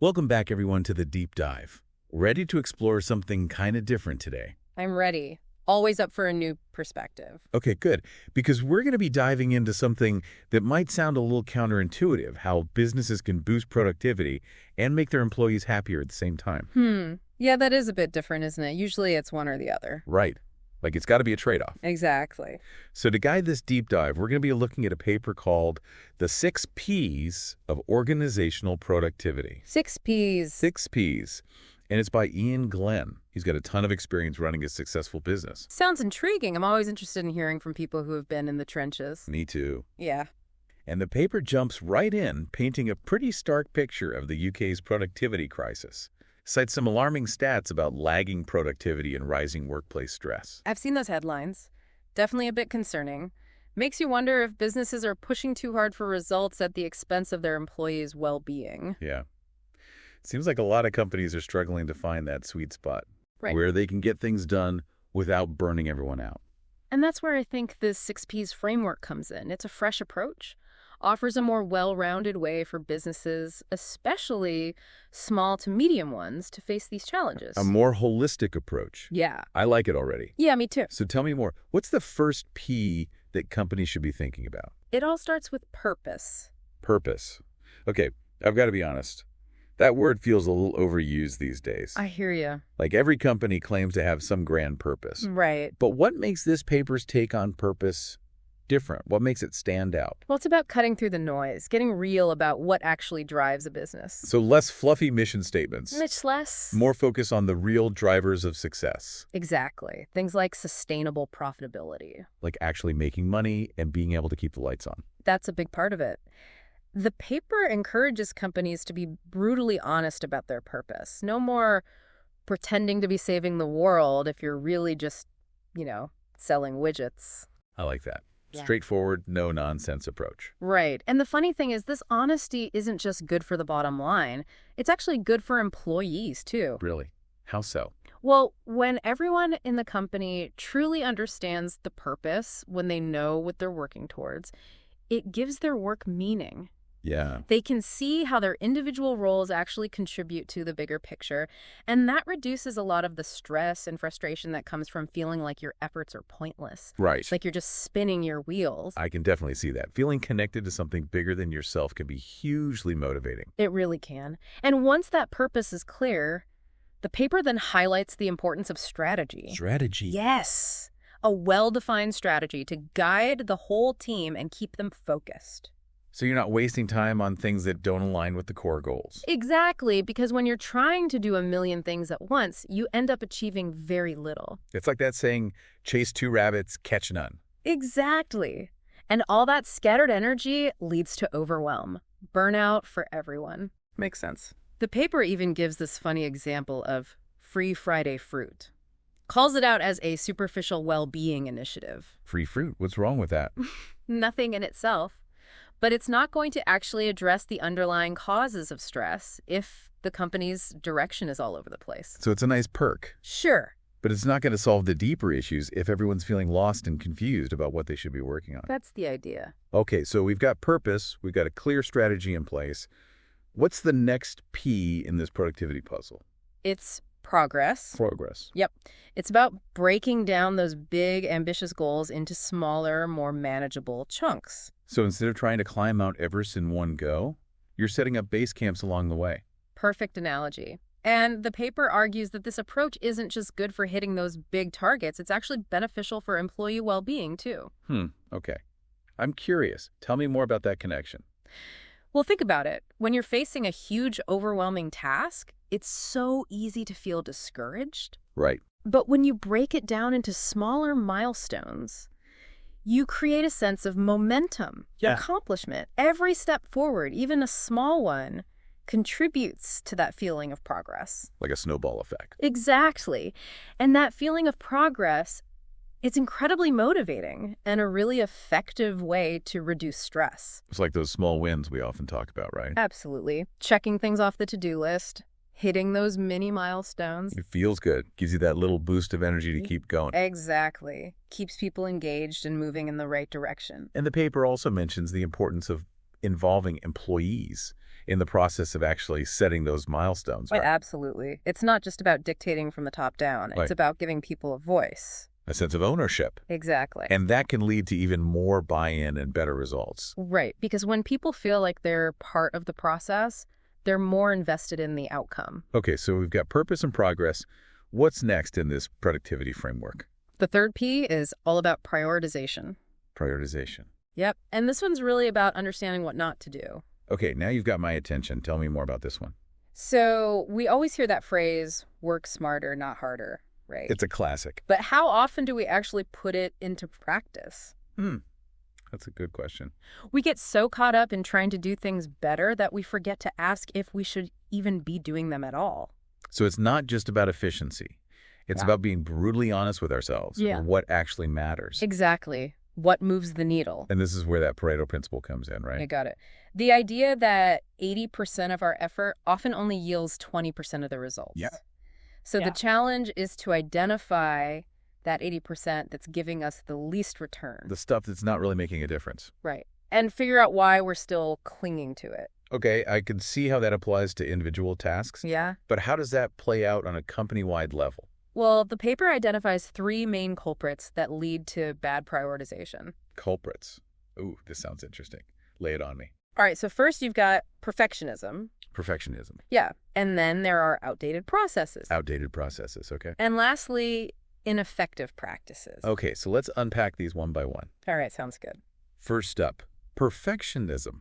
Welcome back, everyone, to the Deep Dive. Ready to explore something kind of different today? I'm ready. Always up for a new perspective. Okay, good. Because we're going to be diving into something that might sound a little counterintuitive, how businesses can boost productivity and make their employees happier at the same time. Yeah, that is a bit different, isn't it? Usually it's one or the other. Right. Like it's got to be a trade-off. Exactly. So to guide this deep dive, we're going to be looking at a paper called The 6 Ps of Organizational Productivity. 6 Ps. 6 Ps. And it's by Ian Glenn. He's got a ton of experience running a successful business. Sounds intriguing. I'm always interested in hearing from people who have been in the trenches. Me too. Yeah. And the paper jumps right in, painting a pretty stark picture of the UK's productivity crisis. Cites some alarming stats about lagging productivity and rising workplace stress. I've seen those headlines. Definitely a bit concerning. Makes you wonder if businesses are pushing too hard for results at the expense of their employees' well-being. Yeah. Seems like a lot of companies are struggling to find that sweet spot where they can get things done without burning everyone out. And that's where I think this 6 Ps framework comes in. It's a fresh approach. Offers a more well-rounded way for businesses, especially small to medium ones, to face these challenges. A more holistic approach. Yeah. I like it already. Yeah, me too. So tell me more. What's the first P that companies should be thinking about? It all starts with purpose. Purpose. Okay, I've got to be honest. That word feels a little overused these days. I hear you. Like every company claims to have some grand purpose. Right. But what makes this paper's take on purpose different? What makes it stand out? Well, it's about cutting through the noise, getting real about what actually drives a business. So less fluffy mission statements. Much less. More focus on the real drivers of success. Exactly. Things like sustainable profitability. Like actually making money and being able to keep the lights on. That's a big part of it. The paper encourages companies to be brutally honest about their purpose. No more pretending to be saving the world if you're really just, selling widgets. I like that. Yeah. Straightforward, no-nonsense approach. Right. And the funny thing is this honesty isn't just good for the bottom line. It's actually good for employees, too. Really? How so? Well, when everyone in the company truly understands the purpose, when they know what they're working towards, it gives their work meaning. Yeah. They can see how their individual roles actually contribute to the bigger picture, and that reduces a lot of the stress and frustration that comes from feeling like your efforts are pointless. Right. Like you're just spinning your wheels. I can definitely see that. Feeling connected to something bigger than yourself can be hugely motivating. It really can. And once that purpose is clear, the paper then highlights the importance of strategy. Strategy? Yes. A well-defined strategy to guide the whole team and keep them focused. So you're not wasting time on things that don't align with the core goals. Exactly, because when you're trying to do a million things at once, you end up achieving very little. It's like that saying, chase 2 rabbits, catch none. Exactly. And all that scattered energy leads to overwhelm, burnout for everyone. Makes sense. The paper even gives this funny example of Free Friday fruit. Calls it out as a superficial well-being initiative. Free fruit? What's wrong with that? Nothing in itself. But it's not going to actually address the underlying causes of stress if the company's direction is all over the place. So it's a nice perk. Sure. But it's not going to solve the deeper issues if everyone's feeling lost and confused about what they should be working on. That's the idea. Okay, so we've got purpose, we've got a clear strategy in place. What's the next P in this productivity puzzle? It's progress. Progress. Yep. It's about breaking down those big, ambitious goals into smaller, more manageable chunks. So instead of trying to climb Mount Everest in one go, you're setting up base camps along the way. Perfect analogy. And the paper argues that this approach isn't just good for hitting those big targets, it's actually beneficial for employee well-being, too. Okay. I'm curious. Tell me more about that connection. Well, think about it. When you're facing a huge, overwhelming task, it's so easy to feel discouraged. Right. But when you break it down into smaller milestones, you create a sense of momentum, accomplishment. Every step forward, even a small one, contributes to that feeling of progress. Like a snowball effect. Exactly. And that feeling of progress, it's incredibly motivating and a really effective way to reduce stress. It's like those small wins we often talk about, right? Absolutely. Checking things off the to-do list, hitting those mini milestones. It feels good. Gives you that little boost of energy to keep going. Exactly. Keeps people engaged and moving in the right direction. And the paper also mentions the importance of involving employees in the process of actually setting those milestones, Right, right? absolutely. It's not just about dictating from the top down. It's Right. about giving people a voice. A sense of ownership. Exactly. And that can lead to even more buy-in and better results. Right, because when people feel like they're part of the process, they're more invested in the outcome. Okay, so we've got purpose and progress. What's next in this productivity framework? The third P is all about prioritization. Prioritization. Yep, and this one's really about understanding what not to do. Okay, now you've got my attention. Tell me more about this one. So we always hear that phrase, work smarter, not harder, right? It's a classic. But how often do we actually put it into practice? That's a good question. We get so caught up in trying to do things better that we forget to ask if we should even be doing them at all. So it's not just about efficiency. It's Yeah. about being brutally honest with ourselves. Yeah. What actually matters. Exactly. What moves the needle? And this is where that Pareto principle comes in, right? I got it. The idea that 80% of our effort often only yields 20% of the results. Yeah. So the challenge is to identify that 80% that's giving us the least return. The stuff that's not really making a difference. Right. And figure out why we're still clinging to it. Okay, I can see how that applies to individual tasks. Yeah. But how does that play out on a company-wide level? Well, the paper identifies 3 main culprits that lead to bad prioritization. Culprits. Ooh, this sounds interesting. Lay it on me. All right, so first you've got perfectionism. Perfectionism. Yeah. And then there are outdated processes. Outdated processes, okay? And lastly, ineffective practices. Okay, so let's unpack these one by one. All right, sounds good. First up, perfectionism.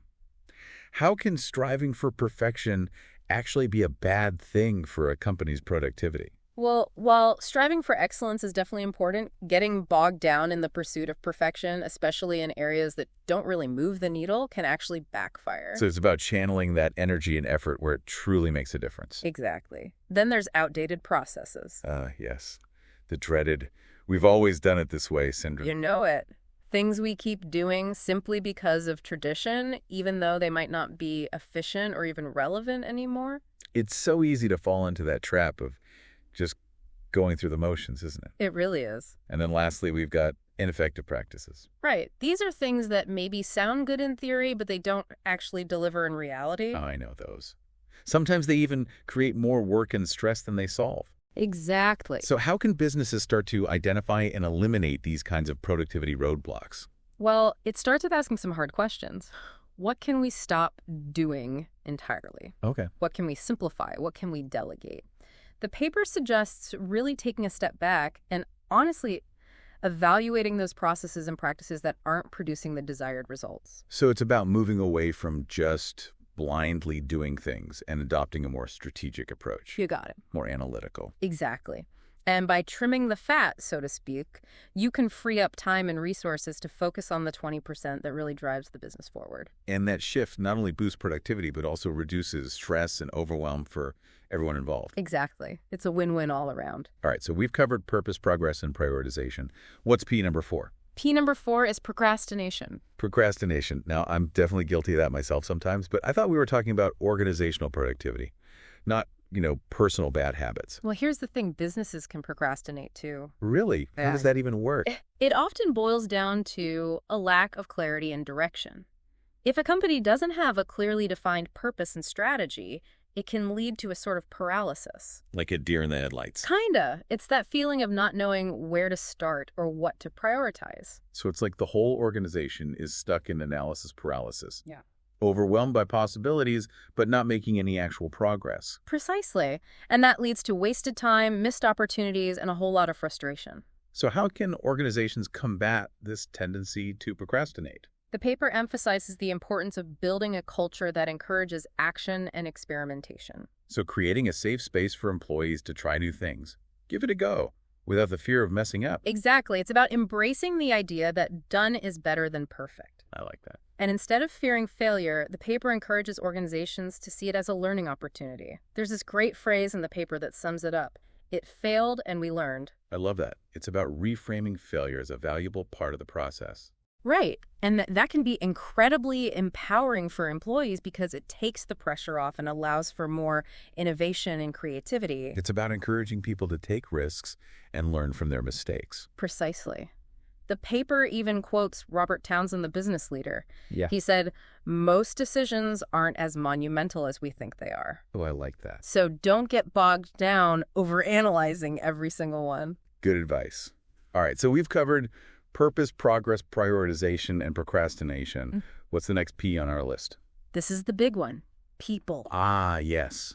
How can striving for perfection actually be a bad thing for a company's productivity? Well, while striving for excellence is definitely important, getting bogged down in the pursuit of perfection, especially in areas that don't really move the needle, can actually backfire. So it's about channeling that energy and effort where it truly makes a difference. Exactly. Then there's outdated processes. Yes. The dreaded, we've always done it this way syndrome. You know it. Things we keep doing simply because of tradition, even though they might not be efficient or even relevant anymore. It's so easy to fall into that trap of just going through the motions, isn't it? It really is. And then lastly, we've got ineffective practices. Right. These are things that maybe sound good in theory, but they don't actually deliver in reality. Oh, I know those. Sometimes they even create more work and stress than they solve. Exactly. So how can businesses start to identify and eliminate these kinds of productivity roadblocks? Well, it starts with asking some hard questions. What can we stop doing entirely? Okay. What can we simplify? What can we delegate? The paper suggests really taking a step back and honestly evaluating those processes and practices that aren't producing the desired results. So it's about moving away from just blindly doing things and adopting a more strategic approach. You got it. More analytical. Exactly. And by trimming the fat, so to speak, you can free up time and resources to focus on the 20% that really drives the business forward. And that shift not only boosts productivity, but also reduces stress and overwhelm for everyone involved. Exactly. It's a win-win all around. All right, so we've covered purpose, progress, and prioritization. What's P number 4? P number 4 is procrastination. Procrastination. Now, I'm definitely guilty of that myself sometimes, but I thought we were talking about organizational productivity, not, personal bad habits. Well, here's the thing. Businesses can procrastinate too. Really? How does that even work? It often boils down to a lack of clarity and direction. If a company doesn't have a clearly defined purpose and strategy, it can lead to a sort of paralysis. Like a deer in the headlights. Kinda. It's that feeling of not knowing where to start or what to prioritize. So it's like the whole organization is stuck in analysis paralysis. Yeah. Overwhelmed by possibilities, but not making any actual progress. Precisely. And that leads to wasted time, missed opportunities, and a whole lot of frustration. So how can organizations combat this tendency to procrastinate? The paper emphasizes the importance of building a culture that encourages action and experimentation. So creating a safe space for employees to try new things. Give it a go, without the fear of messing up. Exactly. It's about embracing the idea that done is better than perfect. I like that. And instead of fearing failure, the paper encourages organizations to see it as a learning opportunity. There's this great phrase in the paper that sums it up. It failed and we learned. I love that. It's about reframing failure as a valuable part of the process. Right. And that can be incredibly empowering for employees because it takes the pressure off and allows for more innovation and creativity. It's about encouraging people to take risks and learn from their mistakes. Precisely. The paper even quotes Robert Townsend, the business leader. Yeah. He said, most decisions aren't as monumental as we think they are. Oh, I like that. So don't get bogged down overanalyzing every single one. Good advice. All right, so we've covered purpose, progress, prioritization, and procrastination. What's the next P on our list? This is the big one. People. Ah, yes.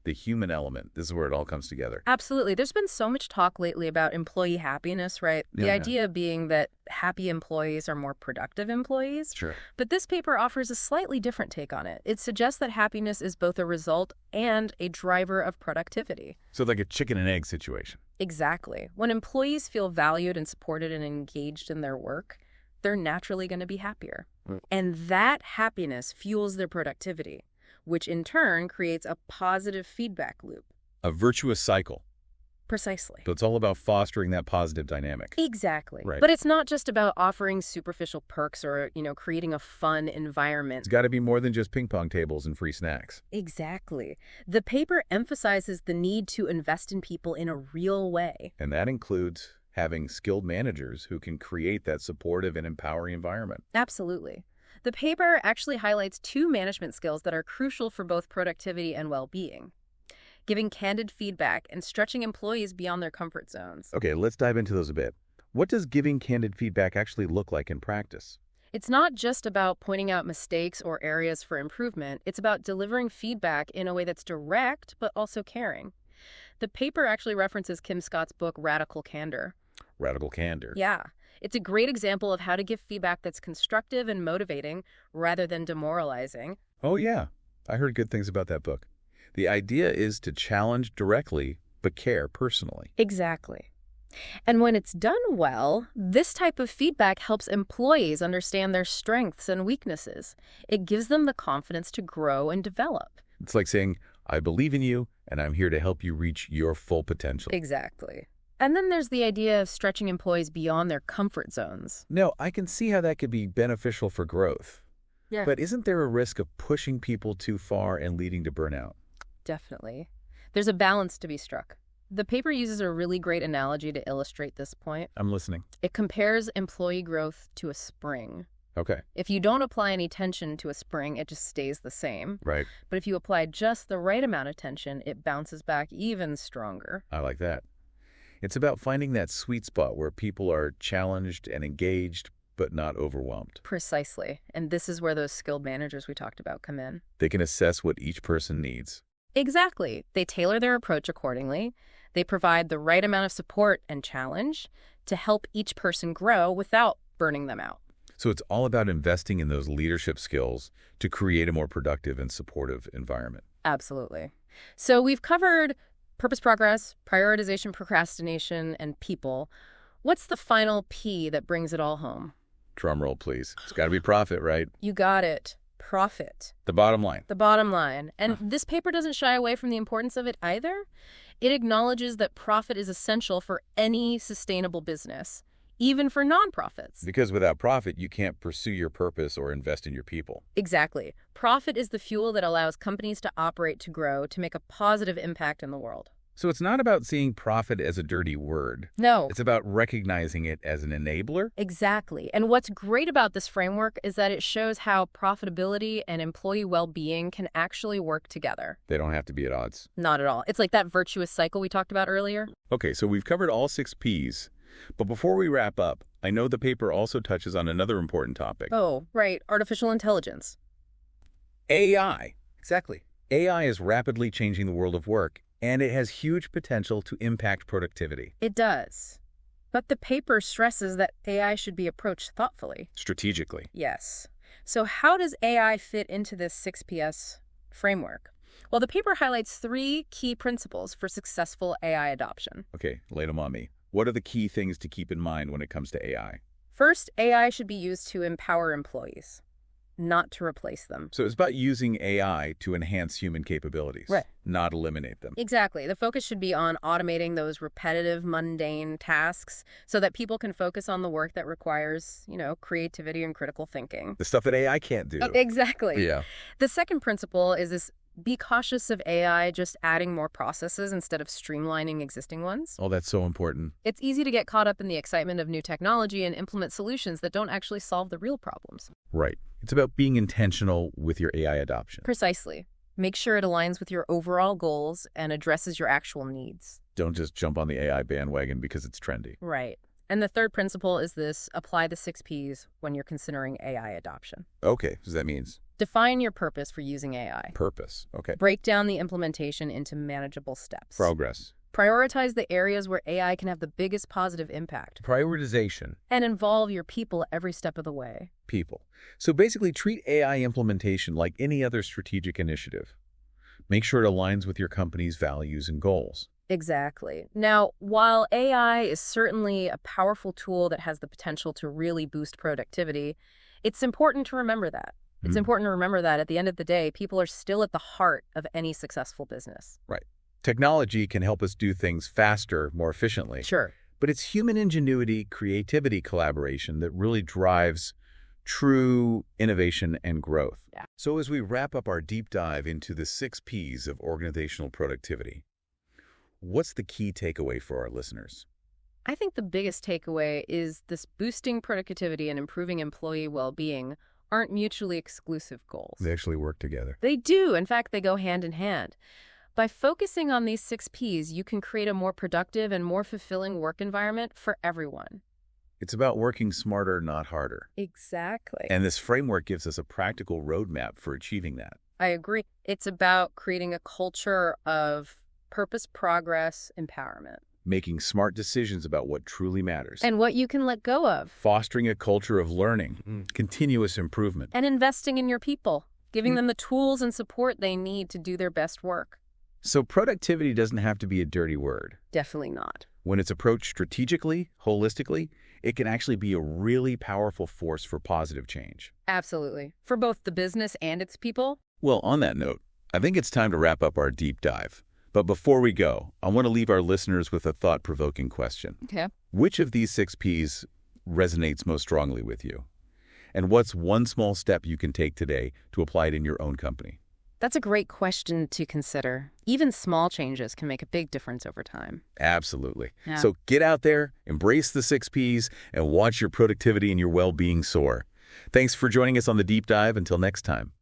The human element. This is where it all comes together. Absolutely. There's been so much talk lately about employee happiness, right? The idea being that happy employees are more productive employees. Sure. But this paper offers a slightly different take on it. It suggests that happiness is both a result and a driver of productivity. So like a chicken and egg situation. Exactly. When employees feel valued and supported and engaged in their work, they're naturally going to be happier. And that happiness fuels their productivity, which in turn creates a positive feedback loop. A virtuous cycle. Precisely. So it's all about fostering that positive dynamic. Exactly. Right. But it's not just about offering superficial perks or, creating a fun environment. It's got to be more than just ping pong tables and free snacks. Exactly. The paper emphasizes the need to invest in people in a real way. And that includes having skilled managers who can create that supportive and empowering environment. Absolutely. The paper actually highlights 2 management skills that are crucial for both productivity and well-being: giving candid feedback and stretching employees beyond their comfort zones. Okay, let's dive into those a bit. What does giving candid feedback actually look like in practice? It's not just about pointing out mistakes or areas for improvement. It's about delivering feedback in a way that's direct but also caring. The paper actually references Kim Scott's book, Radical Candor. Radical candor. Yeah. It's a great example of how to give feedback that's constructive and motivating rather than demoralizing. Oh, yeah. I heard good things about that book. The idea is to challenge directly, but care personally. Exactly. And when it's done well, this type of feedback helps employees understand their strengths and weaknesses. It gives them the confidence to grow and develop. It's like saying, I believe in you, and I'm here to help you reach your full potential. Exactly. And then there's the idea of stretching employees beyond their comfort zones. No, I can see how that could be beneficial for growth. Yeah. But isn't there a risk of pushing people too far and leading to burnout? Definitely. There's a balance to be struck. The paper uses a really great analogy to illustrate this point. I'm listening. It compares employee growth to a spring. Okay. If you don't apply any tension to a spring, it just stays the same. Right. But if you apply just the right amount of tension, it bounces back even stronger. I like that. It's about finding that sweet spot where people are challenged and engaged, but not overwhelmed. Precisely. And this is where those skilled managers we talked about come in. They can assess what each person needs. Exactly. They tailor their approach accordingly. They provide the right amount of support and challenge to help each person grow without burning them out. So it's all about investing in those leadership skills to create a more productive and supportive environment. Absolutely. So we've covered purpose, progress, prioritization, procrastination, and people. What's the final P that brings it all home? Drum roll, please. It's got to be profit, right? You got it. Profit. The bottom line. The bottom line. And this paper doesn't shy away from the importance of it either. It acknowledges that profit is essential for any sustainable business, even for nonprofits. Because without profit, you can't pursue your purpose or invest in your people. Exactly. Profit is the fuel that allows companies to operate, to grow, to make a positive impact in the world. So it's not about seeing profit as a dirty word. No. It's about recognizing it as an enabler. Exactly. And what's great about this framework is that it shows how profitability and employee well-being can actually work together. They don't have to be at odds. Not at all. It's like that virtuous cycle we talked about earlier. Okay, so we've covered all 6 Ps. But before we wrap up, I know the paper also touches on another important topic. Oh, right. Artificial intelligence. AI. Exactly. AI is rapidly changing the world of work, and it has huge potential to impact productivity. It does. But the paper stresses that AI should be approached thoughtfully. Strategically. Yes. So how does AI fit into this 6PS framework? Well, the paper highlights 3 key principles for successful AI adoption. Okay, lay them on me. What are the key things to keep in mind when it comes to AI? First, AI should be used to empower employees, not to replace them. So it's about using AI to enhance human capabilities, Right. not eliminate them. Exactly. The focus should be on automating those repetitive, mundane tasks so that people can focus on the work that requires, creativity and critical thinking. The stuff that AI can't do. Exactly. Yeah. The second principle is this Be cautious of AI just adding more processes instead of streamlining existing ones. Oh, that's so important. It's easy to get caught up in the excitement of new technology and implement solutions that don't actually solve the real problems. Right. It's about being intentional with your AI adoption. Precisely. Make sure it aligns with your overall goals and addresses your actual needs. Don't just jump on the AI bandwagon because it's trendy. Right. And the third principle is this: apply the 6 Ps when you're considering AI adoption. Okay, so that means Define your purpose for using AI. purpose. Okay. Break down the implementation into manageable steps. Progress. Prioritize the areas where AI can have the biggest positive impact. Prioritization. And involve your people every step of the way. People. So basically treat AI implementation like any other strategic initiative. Make sure it aligns with your company's values and goals. Exactly. Now, while AI is certainly a powerful tool that has the potential to really boost productivity, it's important to remember that. It's important to remember that at the end of the day, people are still at the heart of any successful business. Right. Technology can help us do things faster, more efficiently. Sure. But it's human ingenuity, creativity, collaboration that really drives true innovation and growth. Yeah. So as we wrap up our deep dive into the 6 Ps of organizational productivity, what's the key takeaway for our listeners? I think the biggest takeaway is this: boosting productivity and improving employee well-being aren't mutually exclusive goals. They actually work together. They do. In fact, they go hand in hand. By focusing on these 6 Ps, you can create a more productive and more fulfilling work environment for everyone. It's about working smarter, not harder. Exactly. And this framework gives us a practical roadmap for achieving that. I agree. It's about creating a culture of purpose, progress, empowerment. Making smart decisions about what truly matters. And what you can let go of. Fostering a culture of learning, continuous improvement. And investing in your people, giving them the tools and support they need to do their best work. So productivity doesn't have to be a dirty word. Definitely not. When it's approached strategically, holistically, it can actually be a really powerful force for positive change. Absolutely. For both the business and its people. Well, on that note, I think it's time to wrap up our deep dive. But before we go, I want to leave our listeners with a thought-provoking question. Okay. Which of these 6 Ps resonates most strongly with you? And what's one small step you can take today to apply it in your own company? That's a great question to consider. Even small changes can make a big difference over time. Absolutely. Yeah. So get out there, embrace the 6 Ps, and watch your productivity and your well-being soar. Thanks for joining us on the Deep Dive. Until next time.